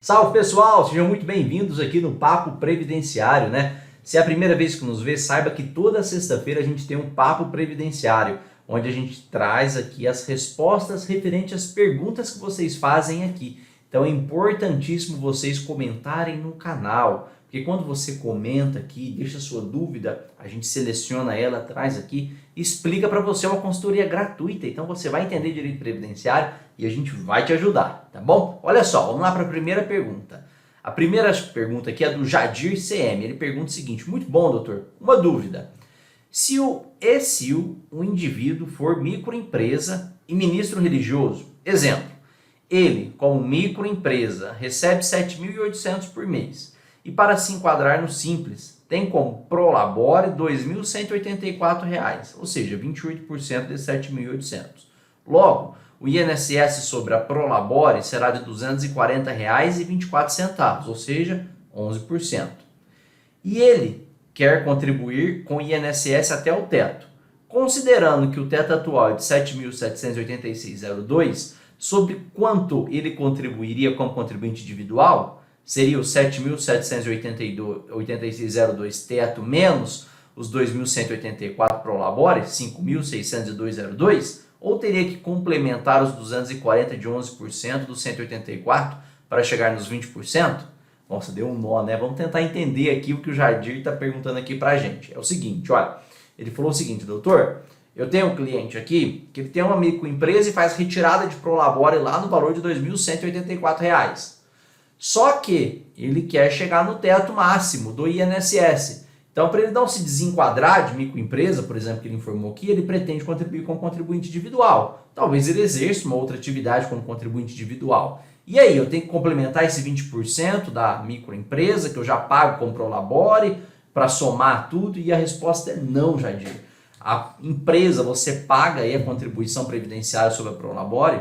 Salve pessoal, sejam muito bem-vindos aqui no Papo Previdenciário, né? Se é a primeira vez que nos vê, saiba que toda sexta-feira a gente tem um Papo Previdenciário, onde a gente traz aqui as respostas referentes às perguntas que vocês fazem aqui. Então é importantíssimo vocês comentarem no canal, porque quando você comenta aqui, deixa sua dúvida, a gente seleciona ela, traz aqui, explica para você uma consultoria gratuita, então você vai entender direito previdenciário e a gente vai te ajudar, tá bom? Olha só, vamos lá para a primeira pergunta. A primeira pergunta aqui é do Jadir CM, ele pergunta o seguinte: muito bom, doutor, uma dúvida. Se o indivíduo for microempresa e ministro religioso, exemplo, ele, como microempresa, recebe R$ 7.800 por mês e para se enquadrar no Simples, tem como Prolabore R$ 2.184, ou seja, 28% de R$ 7.800. Logo, o INSS sobre a Prolabore será de R$ 240,24, ou seja, 11%. E ele quer contribuir com o INSS até o teto. Considerando que o teto atual é de R$ 7.786,02, sobre quanto ele contribuiria como contribuinte individual, seria o 7.786,02 teto menos os 2.184 Prolabore, 5.602,02, ou teria que complementar os 240 de 11% dos 184 para chegar nos 20%? Nossa, deu um nó, né? Vamos tentar entender aqui o que o Jadir está perguntando aqui para a gente. É o seguinte, olha, ele falou o seguinte: doutor, eu tenho um cliente aqui que ele tem uma microempresa e faz retirada de Prolabore lá no valor de R$ 2.184. Só que ele quer chegar no teto máximo do INSS. Então, para ele não se desenquadrar de microempresa, por exemplo, que ele informou aqui, ele pretende contribuir como contribuinte individual. Talvez ele exerça uma outra atividade como contribuinte individual. E aí, eu tenho que complementar esse 20% da microempresa que eu já pago como Prolabore para somar tudo? E a resposta é não, Jadir. A empresa, você paga aí a contribuição previdenciária sobre a Prolabore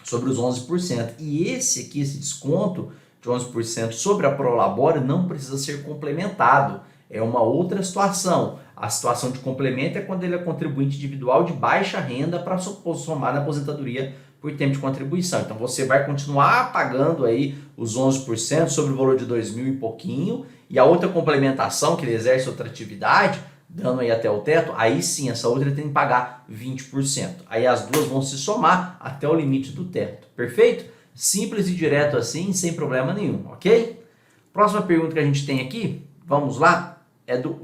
sobre os 11%. E esse desconto de 11% sobre a Prolabore não precisa ser complementado. É uma outra situação. A situação de complemento é quando ele é contribuinte individual de baixa renda para somar na aposentadoria por tempo de contribuição. Então você vai continuar pagando aí os 11% sobre o valor de 2.000 e pouquinho, e a outra complementação, que ele exerce outra atividade, dando aí até o teto, aí sim, essa outra ele tem que pagar 20%. Aí as duas vão se somar até o limite do teto. Perfeito? Simples e direto assim, sem problema nenhum, ok? Próxima pergunta que a gente tem aqui, vamos lá, é do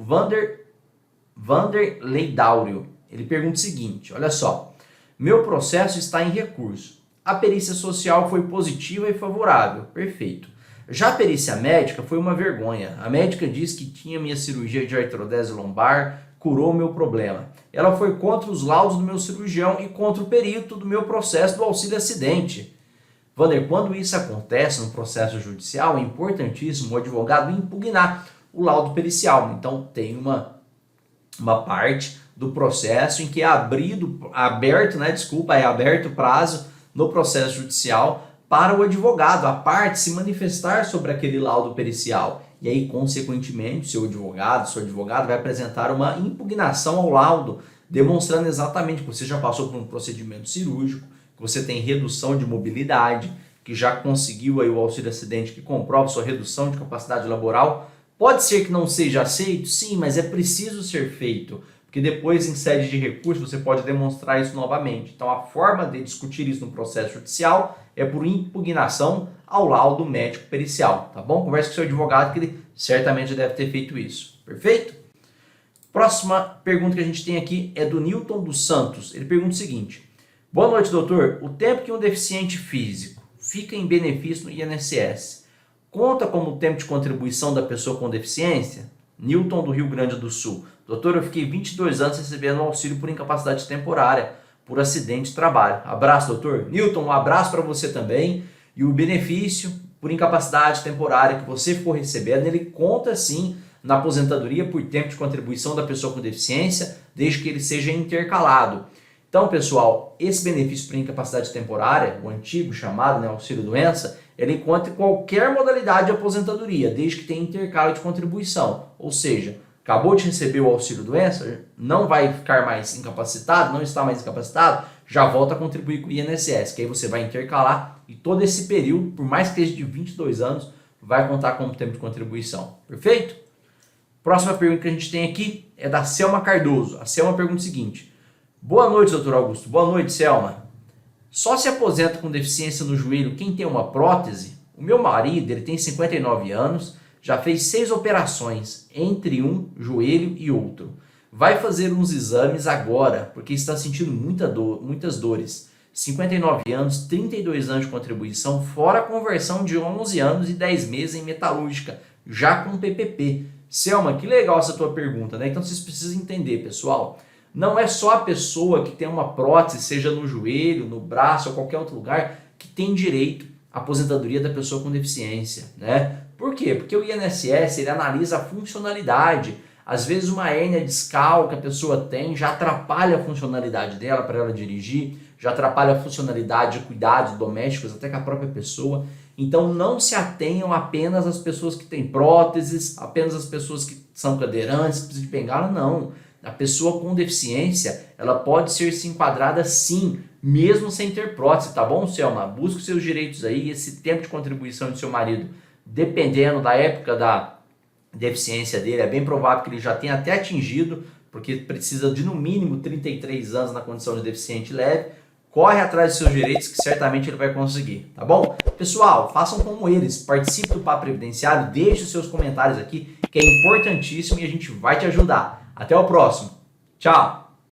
Vander Leidáurio. Ele pergunta o seguinte, olha só: meu processo está em recurso. A perícia social foi positiva e favorável. Perfeito. Já a perícia médica foi uma vergonha. A médica disse que tinha minha cirurgia de artrodese lombar, curou o meu problema. Ela foi contra os laudos do meu cirurgião e contra o perito do meu processo do auxílio acidente. Vander, quando isso acontece no processo judicial, é importantíssimo o advogado impugnar o laudo pericial. Então tem uma parte do processo em que é aberto o prazo no processo judicial para o advogado, a parte, se manifestar sobre aquele laudo pericial. E aí, consequentemente, seu advogado vai apresentar uma impugnação ao laudo, demonstrando exatamente que você já passou por um procedimento cirúrgico, que você tem redução de mobilidade, que já conseguiu aí o auxílio acidente que comprova sua redução de capacidade laboral. Pode ser que não seja aceito? Sim, mas é preciso ser feito, porque depois, em sede de recurso, você pode demonstrar isso novamente. Então, a forma de discutir isso no processo judicial é por impugnação ao laudo médico pericial, tá bom? Converse com seu advogado, que ele certamente deve ter feito isso. Perfeito? Próxima pergunta que a gente tem aqui é do Newton dos Santos. Ele pergunta o seguinte: boa noite, doutor. O tempo que um deficiente físico fica em benefício no INSS conta como tempo de contribuição da pessoa com deficiência? Newton, do Rio Grande do Sul. Doutor, eu fiquei 22 anos recebendo auxílio por incapacidade temporária, por acidente de trabalho. Abraço, doutor. Newton, um abraço para você também. E o benefício por incapacidade temporária que você for recebendo, ele conta sim na aposentadoria por tempo de contribuição da pessoa com deficiência, desde que ele seja intercalado. Então, pessoal, esse benefício por incapacidade temporária, o antigo chamado auxílio-doença, ele encontra em qualquer modalidade de aposentadoria, desde que tenha intercalo de contribuição. Ou seja, acabou de receber o auxílio-doença, não vai ficar mais incapacitado, não está mais incapacitado, já volta a contribuir com o INSS, que aí você vai intercalar e todo esse período, por mais que seja de 22 anos, vai contar como tempo de contribuição. Perfeito? Próxima pergunta que a gente tem aqui é da Selma Cardoso. A Selma pergunta o seguinte: boa noite, doutor Augusto. Boa noite, Selma. Só se aposenta com deficiência no joelho quem tem uma prótese? O meu marido, ele tem 59 anos, já fez 6 operações entre um joelho e outro. Vai fazer uns exames agora, porque está sentindo muitas dores. 59 anos, 32 anos de contribuição, fora a conversão de 11 anos e 10 meses em metalúrgica, já com PPP. Selma, que legal essa tua pergunta, né? Então vocês precisam entender, pessoal. Não é só a pessoa que tem uma prótese, seja no joelho, no braço ou qualquer outro lugar, que tem direito à aposentadoria da pessoa com deficiência, né? Por quê? Porque o INSS, ele analisa a funcionalidade. Às vezes uma hérnia discal que a pessoa tem já atrapalha a funcionalidade dela para ela dirigir, já atrapalha a funcionalidade de cuidados domésticos até com a própria pessoa. Então não se atenham apenas às pessoas que têm próteses, apenas às pessoas que são cadeirantes, que precisam de bengala, não. A pessoa com deficiência, ela pode ser se enquadrada sim, mesmo sem ter prótese, tá bom, Selma? Busque os seus direitos aí, esse tempo de contribuição do seu marido, dependendo da época da deficiência dele, é bem provável que ele já tenha até atingido, porque precisa de no mínimo 33 anos na condição de deficiente leve. Corre atrás dos seus direitos que certamente ele vai conseguir, tá bom? Pessoal, façam como eles, participe do Papo Previdenciário, deixe os seus comentários aqui, que é importantíssimo e a gente vai te ajudar. Até o próximo. Tchau!